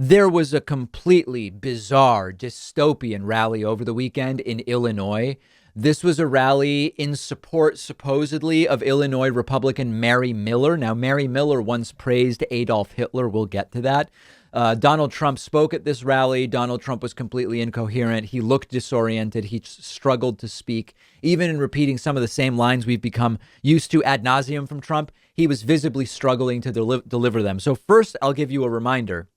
There was a completely bizarre dystopian rally over the weekend in Illinois. This was a rally in support, supposedly, of Illinois Republican Mary Miller. Now, Mary Miller once praised Adolf Hitler. We'll get to that. Donald Trump spoke at this rally. Donald Trump was completely incoherent. He looked disoriented. He struggled to speak. Even in repeating some of the same lines we've become used to ad nauseum from Trump, he was visibly struggling to deliver them. So first, I'll give you a reminder.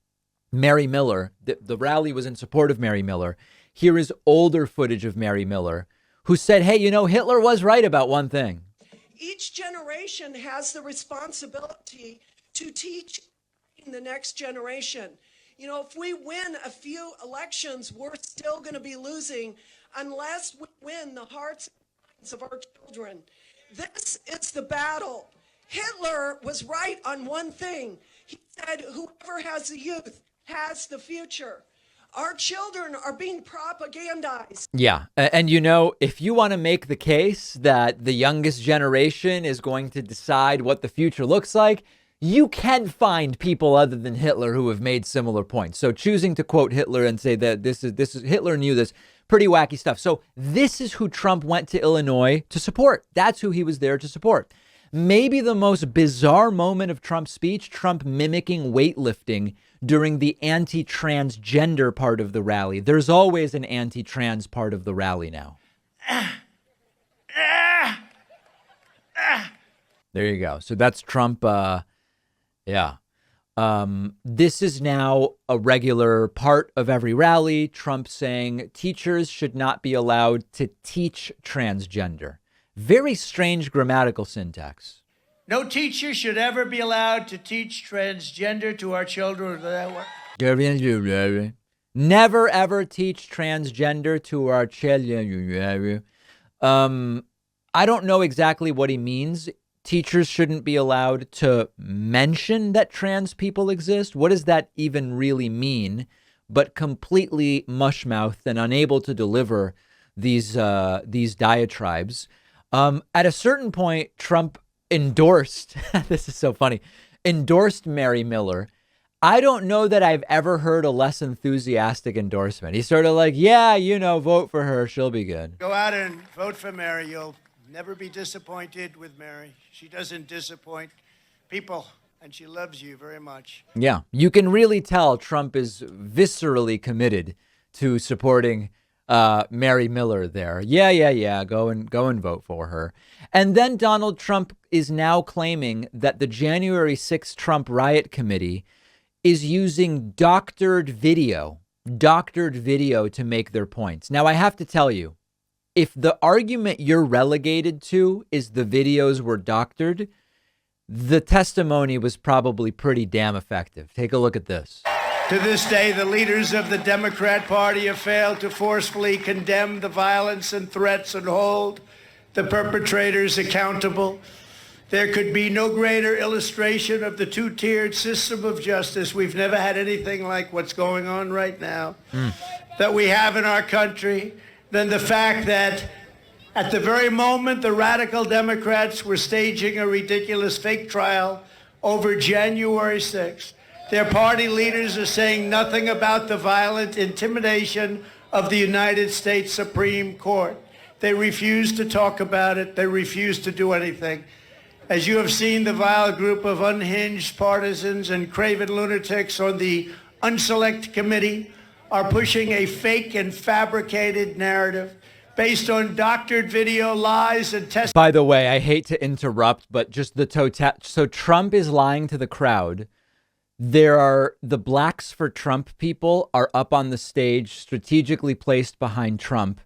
Mary Miller, the rally was in support of Mary Miller. Here is older footage of Mary Miller, who said, hey, you know, Hitler was right about one thing. Each generation has the responsibility to teach the next generation. You know, if we win a few elections, we're still going to be losing unless we win the hearts and minds of our children. This is the battle. Hitler was right on one thing. He said, whoever has the youth has the future. Our children are being propagandized. Yeah. And, you know, if you want to make the case that the youngest generation is going to decide what the future looks like, you can find people other than Hitler who have made similar points. So choosing to quote Hitler and say that this is Hitler knew this, pretty wacky stuff. So this is who Trump went to Illinois to support. That's who he was there to support. Maybe the most bizarre moment of Trump's speech, Trump mimicking weightlifting during the anti-transgender part of the rally. There's always an anti-trans part of the rally now. There you go. So that's Trump. Yeah. This is now a regular part of every rally. Trump saying teachers should not be allowed to teach transgender. Very strange grammatical syntax. No teacher should ever be allowed to teach transgender to our children. Never, ever teach transgender to our children. I don't know exactly what he means. Teachers shouldn't be allowed to mention that trans people exist. What does that even really mean? But completely mush-mouthed and unable to deliver these diatribes. At a certain point, Trump endorsed, this is so funny, endorsed Mary Miller. I don't know that I've ever heard a less enthusiastic endorsement. He's sort of like, yeah, you know, vote for her. She'll be good. Go out and vote for Mary. You'll never be disappointed with Mary. She doesn't disappoint people, and she loves you very much. Yeah, you can really tell Trump is viscerally committed to supporting Mary Miller there. Yeah. Go and vote for her. And then Donald Trump is now claiming that the January 6th Trump riot committee is using doctored video to make their points. Now, I have to tell you, if the argument you're relegated to is the videos were doctored, the testimony was probably pretty damn effective. Take a look at this. To this day, the leaders of the Democrat Party have failed to forcefully condemn the violence and threats and hold the perpetrators accountable. There could be no greater illustration of the two-tiered system of justice. We've never had anything like what's going on right now that we have in our country than the fact that at the very moment the radical Democrats were staging a ridiculous fake trial over January 6th, their party leaders are saying nothing about the violent intimidation of the United States Supreme Court. They refuse to talk about it. They refuse to do anything. As you have seen, the vile group of unhinged partisans and craven lunatics on the Unselect Committee are pushing a fake and fabricated narrative based on doctored video, lies, and testimony. By the way, I hate to interrupt, but just so Trump is lying to the crowd. There are the Blacks for Trump people are up on the stage, strategically placed behind Trump.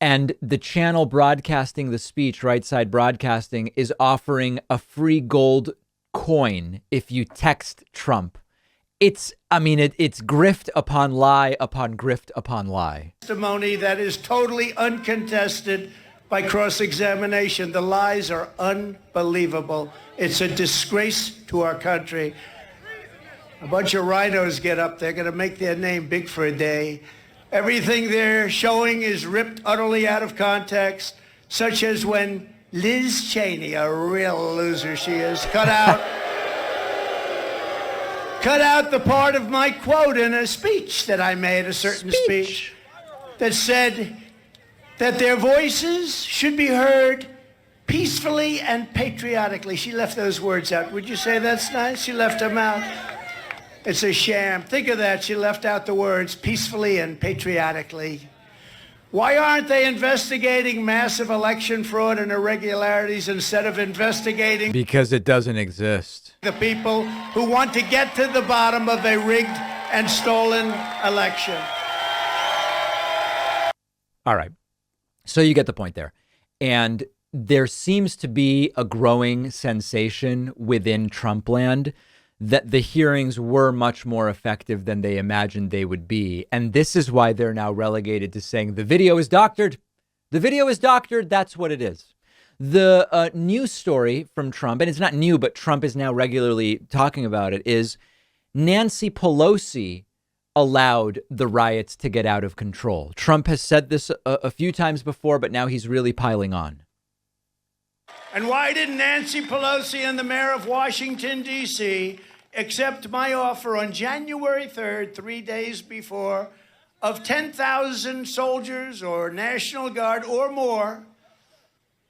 And the channel broadcasting the speech, Right Side Broadcasting, is offering a free gold coin if you text Trump. It's grift upon lie upon grift upon lie. Testimony that is totally uncontested by cross-examination. The lies are unbelievable. It's a disgrace to our country. A bunch of rhinos get up. They're going to make their name big for a day. Everything they're showing is ripped utterly out of context, such as when Liz Cheney, a real loser she is, cut cut out the part of my quote in a speech that I made, a certain speech that said that their voices should be heard peacefully and patriotically. She left those words out. Would you say that's nice? She left them out. It's a sham. Think of that. She left out the words peacefully and patriotically. Why aren't they investigating massive election fraud and irregularities instead of investigating? Because it doesn't exist. The people who want to get to the bottom of a rigged and stolen election. All right. So you get the point there. And there seems to be a growing sensation within Trumpland that the hearings were much more effective than they imagined they would be. And this is why they're now relegated to saying the video is doctored. The video is doctored. That's what it is. The news story from Trump, and it's not new, but Trump is now regularly talking about it, is Nancy Pelosi allowed the riots to get out of control. Trump has said this a few times before, but now he's really piling on. And why didn't Nancy Pelosi and the mayor of Washington, D.C., accept my offer on January 3rd, 3 days before, of 10,000 soldiers or National Guard or more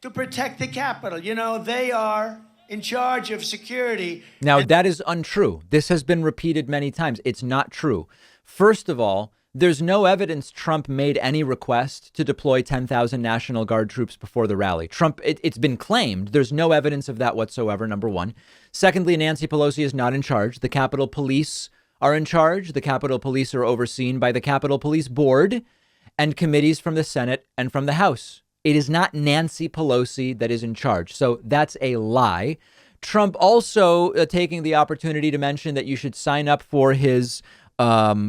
to protect the Capitol? You know, they are in charge of security. Now, that is untrue. This has been repeated many times. It's not true. First of all, there's no evidence Trump made any request to deploy 10,000 National Guard troops before the rally. Trump, it's been claimed. There's no evidence of that whatsoever, number one. Secondly, Nancy Pelosi is not in charge. The Capitol Police are in charge. The Capitol Police are overseen by the Capitol Police Board and committees from the Senate and from the House. It is not Nancy Pelosi that is in charge. So that's a lie. Trump also taking the opportunity to mention that you should sign up for his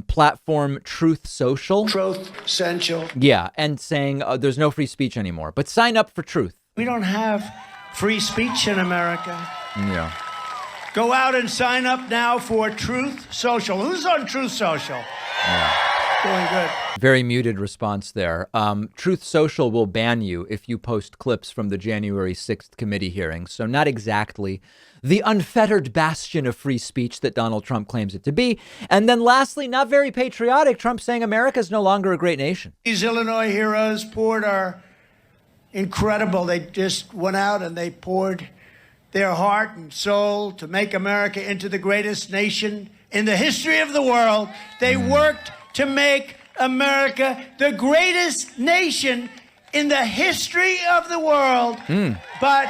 platform Truth Social. Truth Social. Yeah. And saying there's no free speech anymore, but sign up for Truth. We don't have free speech in America. Yeah. Go out and sign up now for Truth Social. Who's on Truth Social? Yeah. Doing good. Very muted response there. Truth Social will ban you if you post clips from the January 6th committee hearings. So not exactly the unfettered bastion of free speech that Donald Trump claims it to be. And then lastly, not very patriotic, Trump saying America is no longer a great nation. These Illinois heroes are incredible. They just went out and they poured their heart and soul to make America into the greatest nation in the history of the world. They worked to make America the greatest nation in the history of the world. But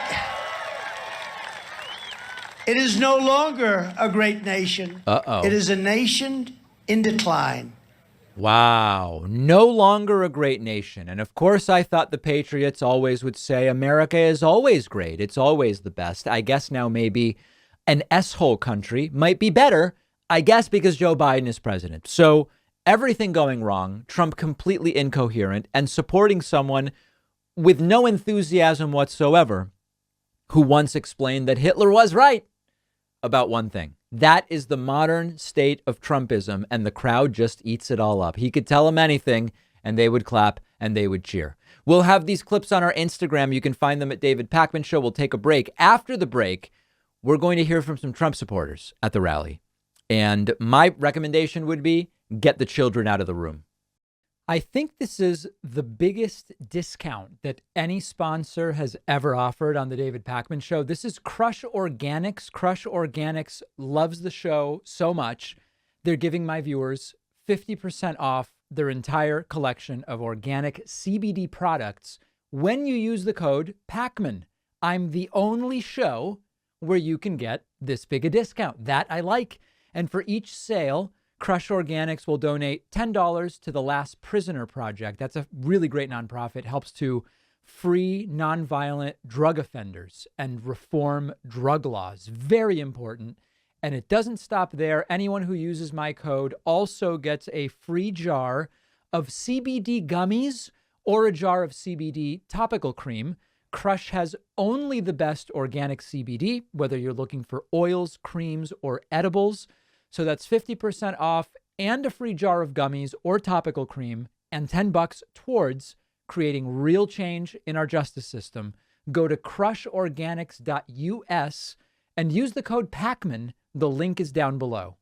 it is no longer a great nation. It is a nation in decline. Wow. No longer a great nation. And of course, I thought the Patriots always would say America is always great. It's always the best. I guess now maybe an S-hole country might be better, I guess, because Joe Biden is president. So everything going wrong, Trump completely incoherent and supporting someone with no enthusiasm whatsoever who once explained that Hitler was right about one thing. That is the modern state of Trumpism, and the crowd just eats it all up. He could tell them anything and they would clap and they would cheer. We'll have these clips on our Instagram. You can find them at David Pakman Show. We'll take a break. After the break, we're going to hear from some Trump supporters at the rally. And my recommendation would be get the children out of the room. I think this is the biggest discount that any sponsor has ever offered on the David Pakman Show. This is Crush Organics. Crush Organics loves the show so much. They're giving my viewers 50% off their entire collection of organic CBD products when you use the code PAKMAN. I'm the only show where you can get this big a discount. That I like. And for each sale, Crush Organics will donate $10 to the Last Prisoner Project. That's a really great nonprofit. It helps to free nonviolent drug offenders and reform drug laws. Very important. And it doesn't stop there. Anyone who uses my code also gets a free jar of CBD gummies or a jar of CBD topical cream. Crush has only the best organic CBD, whether you're looking for oils, creams, or edibles. So that's 50% off and a free jar of gummies or topical cream and $10 towards creating real change in our justice system. Go to crushorganics.us and use the code PAKMAN. The link is down below.